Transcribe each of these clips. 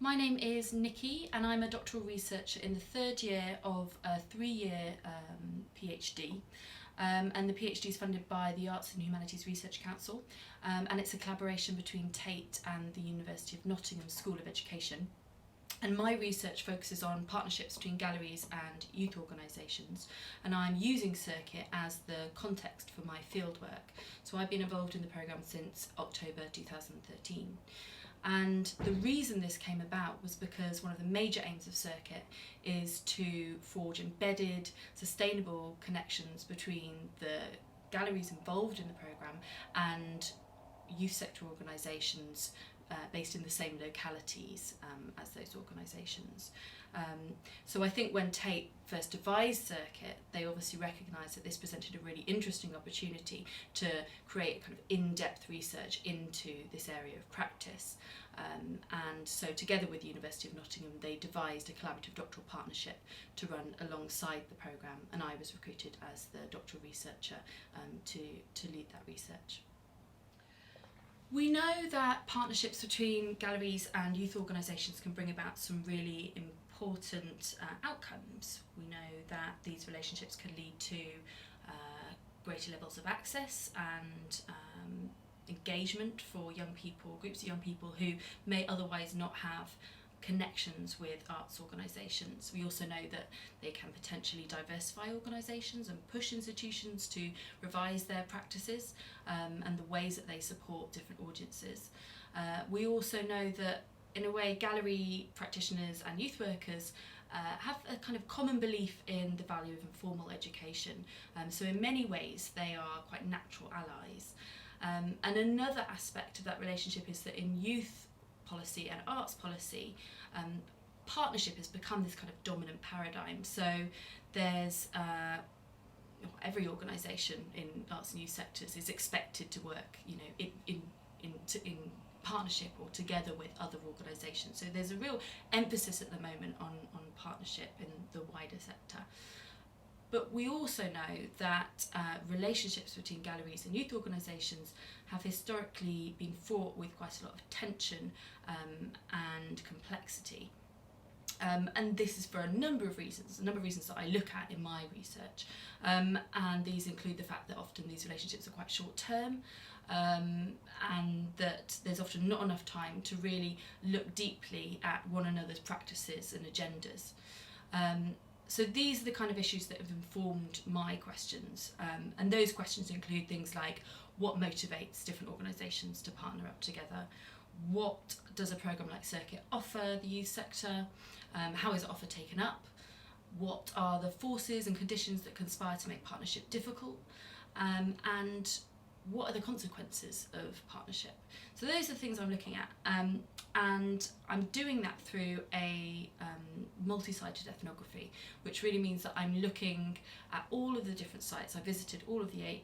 My name is Nicky and I'm a doctoral researcher in the third year of a 3-year PhD. And the PhD is funded by the Arts and Humanities Research Council, and it's a collaboration between Tate and the University of Nottingham School of Education. And my research focuses on partnerships between galleries and youth organisations, and I'm using Circuit as the context for my fieldwork. So I've been involved in the programme since October 2013. And the reason this came about was because one of the major aims of Circuit is to forge embedded, sustainable connections between the galleries involved in the programme and youth sector organisations based in the same localities as those organisations. So I think when Tate first devised Circuit, they obviously recognised that this presented a really interesting opportunity to create kind of in-depth research into this area of practice. And so together with the University of Nottingham, they devised a collaborative doctoral partnership to run alongside the programme, and I was recruited as the doctoral researcher to lead that research. We know that partnerships between galleries and youth organisations can bring about some really important outcomes. We know that these relationships can lead to greater levels of access and engagement for young people, groups of young people who may otherwise not have connections with arts organisations. We also know that they can potentially diversify organisations and push institutions to revise their practices and the ways that they support different audiences. We also know that, in a way, gallery practitioners and youth workers have a kind of common belief in the value of informal education. So in many ways they are quite natural allies. And another aspect of that relationship is that in youth policy and arts policy, partnership has become this kind of dominant paradigm. So there's every organisation in arts and youth sectors is expected to work, in partnership or together with other organisations. So there's a real emphasis at the moment on partnership in the wider sector. But we also know that relationships between galleries and youth organisations have historically been fraught with quite a lot of tension and complexity. And this is for a number of reasons that I look at in my research. And these include the fact that often these relationships are quite short term, and that there's often not enough time to really look deeply at one another's practices and agendas. So these are the kind of issues that have informed my questions, and those questions include things like what motivates different organisations to partner up together, what does a programme like Circuit offer the youth sector, how is it often taken up, what are the forces and conditions that conspire to make partnership difficult, and what are the consequences of partnership. So those are the things I'm looking at, and I'm doing that through a multi-sited ethnography, which really means that I'm looking at all of the different sites. I visited all of the 8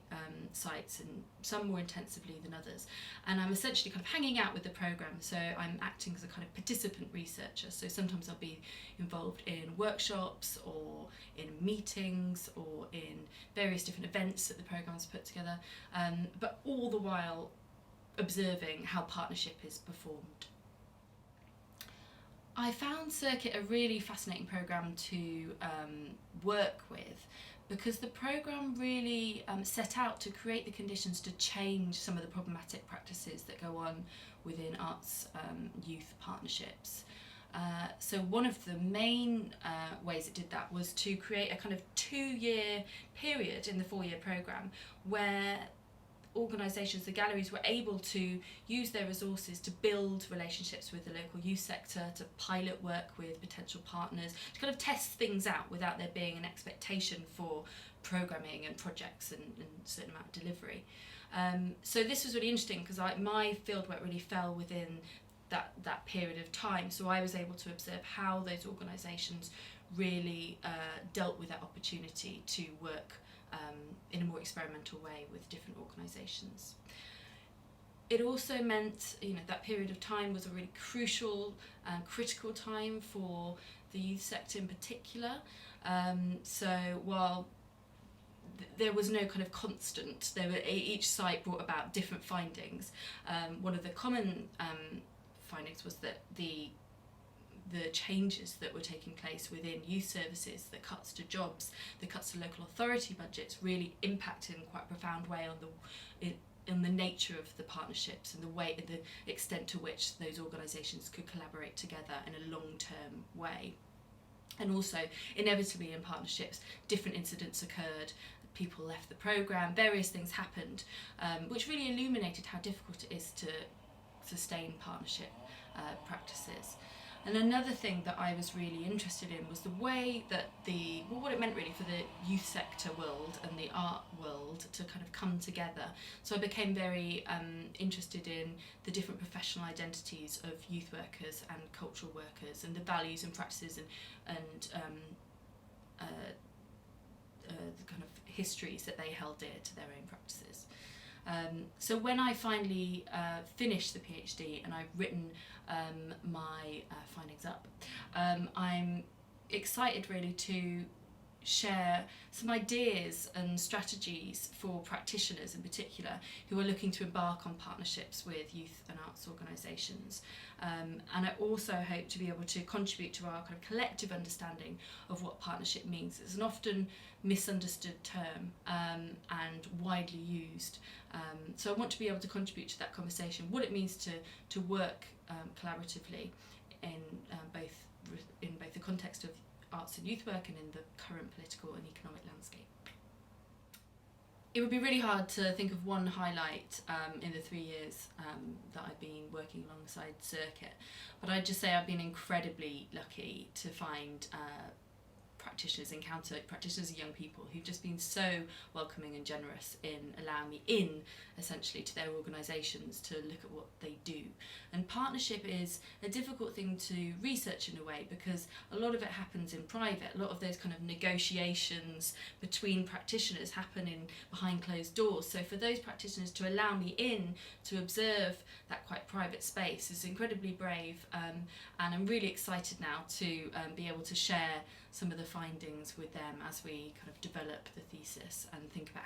sites, and some more intensively than others, and I'm essentially kind of hanging out with the programme, so I'm acting as a kind of participant researcher. So sometimes I'll be involved in workshops or in meetings or in various different events that the programme's put together, but all the while observing how partnership is performed. I found Circuit a really fascinating programme to work with, because the programme really set out to create the conditions to change some of the problematic practices that go on within arts youth partnerships. So one of the main ways it did that was to create a kind of 2-year period in the 4-year programme where organisations, the galleries, were able to use their resources to build relationships with the local youth sector, to pilot work with potential partners, to kind of test things out without there being an expectation for programming and projects and a certain amount of delivery. So this was really interesting because my fieldwork really fell within that period of time, so I was able to observe how those organisations really dealt with that opportunity to work in a more experimental way with different organisations. It also meant, that period of time was a really crucial and critical time for the youth sector in particular. So while there was no kind of constant, each site brought about different findings. One of the common findings was that the the changes that were taking place within youth services, the cuts to jobs, the cuts to local authority budgets, really impacted in quite a profound way on the nature of the partnerships and the extent to which those organisations could collaborate together in a long-term way. And also, inevitably in partnerships, different incidents occurred, people left the programme, various things happened, which really illuminated how difficult it is to sustain partnership practices. And another thing that I was really interested in was the way that what it meant really for the youth sector world and the art world to kind of come together. So I became very interested in the different professional identities of youth workers and cultural workers, and the values and practices and the kind of histories that they held dear to their own practices. So when I finally finished the PhD and I've written my findings up, I'm excited really to share some ideas and strategies for practitioners in particular who are looking to embark on partnerships with youth and arts organisations. And I also hope to be able to contribute to our kind of collective understanding of what partnership means. It's an often misunderstood term and widely used. So I want to be able to contribute to that conversation, what it means to work collaboratively in both the context of arts and youth work and in the current political and economic landscape. It would be really hard to think of one highlight in the 3 years that I've been working alongside Circuit, but I'd just say I've been incredibly lucky to find encounter practitioners and young people who've just been so welcoming and generous in allowing me in, essentially, to their organisations to look at what they do. And partnership is a difficult thing to research in a way, because a lot of it happens in private. A lot of those kind of negotiations between practitioners happen behind closed doors. So for those practitioners to allow me in to observe that quite private space is incredibly brave, and I'm really excited now to be able to share some of the findings with them as we kind of develop the thesis and think about